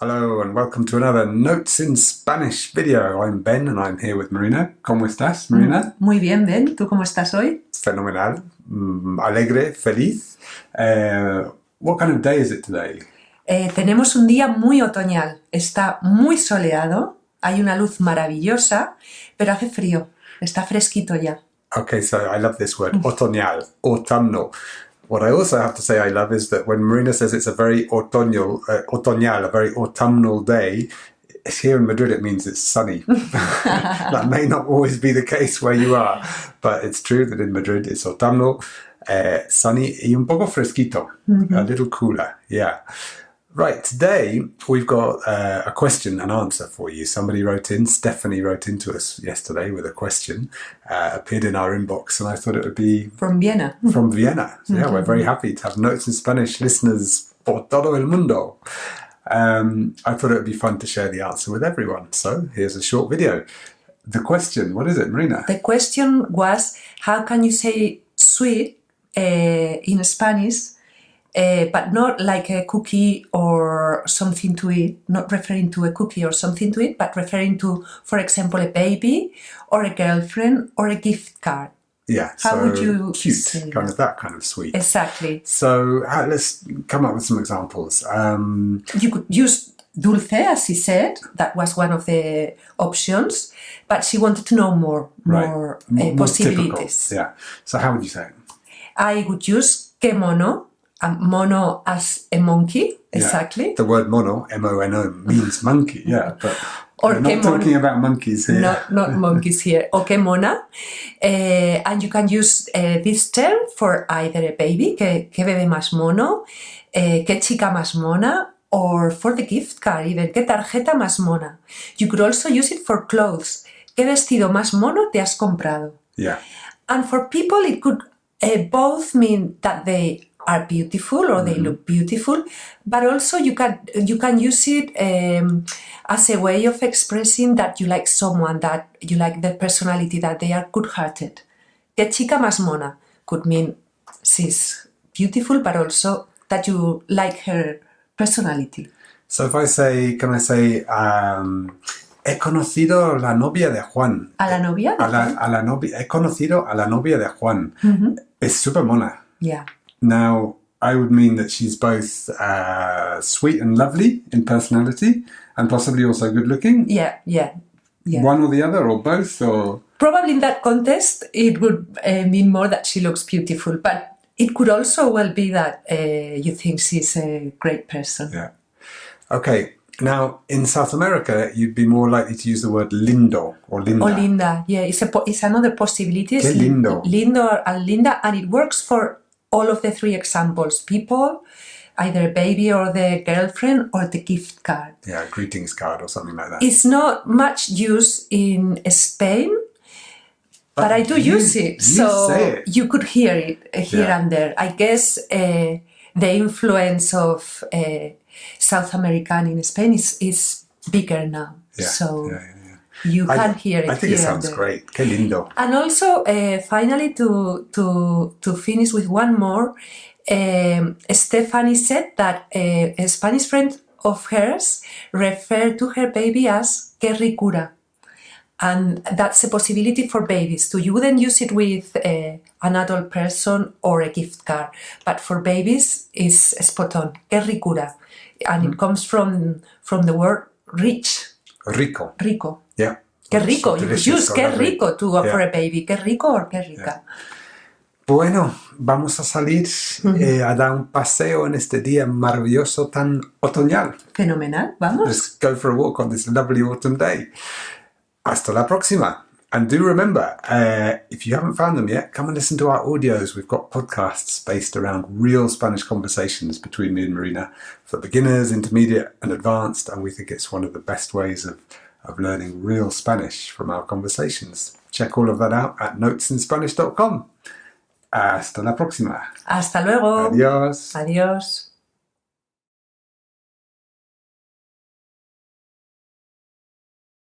Hello and welcome to another Notes in Spanish video. I'm Ben and I'm here with Marina. ¿Cómo estás, Marina? Muy bien, Ben. ¿Tú cómo estás hoy? Fenomenal. Alegre, feliz. What kind of day is it today? Tenemos un día muy otoñal. Está muy soleado, hay una luz maravillosa, pero hace frío. Está fresquito ya. Okay, so I love this word, otoñal, autumnal. What I also have to say I love is that when Marina says it's a very otoñal, a very autumnal day, here in Madrid it means it's sunny. That may not always be the case where you are, but it's true that in Madrid it's autumnal, sunny y un poco fresquito, a little cooler, yeah. Right, today we've got a question and answer for you. Somebody wrote in, Stephanie wrote into us yesterday with a question, appeared in our inbox, and I thought it would be... From Vienna. From Vienna. So yeah, we're very happy to have Notes in Spanish listeners por todo el mundo. I thought it would be fun to share the answer with everyone. So here's a short video. The question, what is it, Marina? The question was, how can you say sweet in Spanish, but not like a cookie or something to eat, not referring to a cookie or something to eat, but referring to, for example, a baby or a girlfriend or a gift card. Yeah, how so would you cute, say kind of that kind of sweet. Exactly. So let's come up with some examples. You could use dulce, as she said. That was one of the options, but she wanted to know more possibilities. Typical. Yeah. So how would you say it? I would use que mono. Mono as a monkey, exactly. Yeah. The word mono, M-O-N-O, means monkey, yeah. But or we're not talking about monkeys here. Not monkeys here. O que mona. And you can use this term for either a baby, que bebé más mono, que chica más mona, or for the gift card even, que tarjeta más mona. You could also use it for clothes. ¿Qué vestido más mono te has comprado? Yeah. And for people, it could both mean that they are beautiful or they look beautiful, but also you can use it as a way of expressing that you like someone, that you like their personality, that they are good-hearted. Que chica más mona could mean she's beautiful, but also that you like her personality. So if I say, can I say, he conocido a la novia de Juan. ¿A la novia de Juan? A la novia, he conocido a la novia de Juan. Es super mona. Yeah. Now, I would mean that she's both sweet and lovely in personality and possibly also good looking. Yeah. One or the other or both? Or probably in that context, it would mean more that she looks beautiful, but it could also well be that you think she's a great person. Yeah. Okay. Now, in South America, you'd be more likely to use the word lindo or linda. Or linda, yeah. It's another possibility. Qué lindo. Lindo and linda, and it works for all of the three examples. People, either a baby or the girlfriend or the gift card. Yeah, a greetings card or something like that. It's not much used in Spain, but I do use it. So you could hear it here and there. I guess the influence of South American in Spain is bigger now. Yeah. So you can hear it. I think it sounds great. Qué lindo. And also, finally, to finish with one more, Stephanie said that a Spanish friend of hers referred to her baby as que ricura. And that's a possibility for babies too. You wouldn't use it with an adult person or a gift card, but for babies is spot on. Que ricura. And it comes from the word rich. Rico. Rico. Yeah. Qué rico. You could use qué rico to go for a baby. Qué rico or qué rica. Bueno, vamos a salir a dar un paseo en este día maravilloso tan otoñal. Fenomenal. Vamos. Let's go for a walk on this lovely autumn day. Hasta la próxima. And do remember, if you haven't found them yet, come and listen to our audios. We've got podcasts based around real Spanish conversations between me and Marina for beginners, intermediate and advanced. And we think it's one of the best ways of learning real Spanish from our conversations. Check all of that out at notesinspanish.com. Hasta la próxima. Hasta luego. Adiós. Adiós.